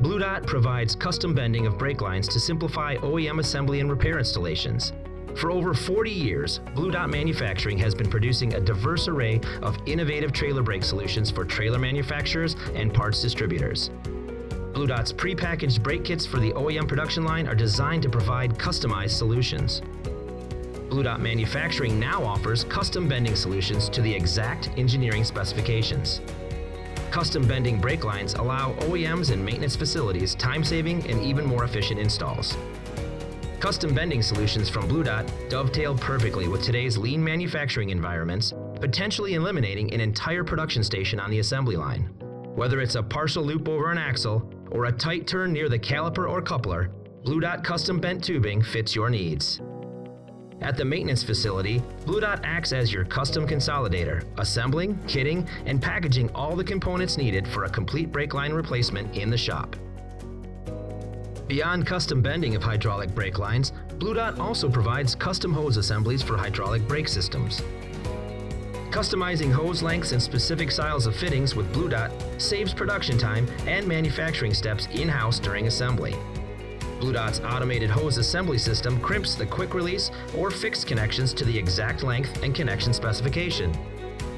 Blue Dot provides custom bending of brake lines to simplify OEM assembly and repair installations. For over 40 years, Blue Dot Manufacturing has been producing a diverse array of innovative trailer brake solutions for trailer manufacturers and parts distributors. Blue Dot's prepackaged brake kits for the OEM production line are designed to provide customized solutions. Blue Dot Manufacturing now offers custom bending solutions to the exact engineering specifications. Custom bending brake lines allow OEMs and maintenance facilities time-saving and even more efficient installs. Custom bending solutions from Blue Dot dovetail perfectly with today's lean manufacturing environments, potentially eliminating an entire production station on the assembly line. Whether it's a partial loop over an axle or a tight turn near the caliper or coupler, Blue Dot custom bent tubing fits your needs. At the maintenance facility, Blue Dot acts as your custom consolidator, assembling, kitting, and packaging all the components needed for a complete brake line replacement in the shop. Beyond custom bending of hydraulic brake lines, Blue Dot also provides custom hose assemblies for hydraulic brake systems. Customizing hose lengths and specific styles of fittings with Blue Dot saves production time and manufacturing steps in-house during assembly. Blue Dot's automated hose assembly system crimps the quick release or fixed connections to the exact length and connection specification.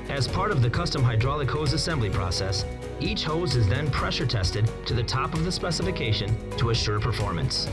As part of the custom hydraulic hose assembly process, each hose is then pressure tested to the top of the specification to assure performance.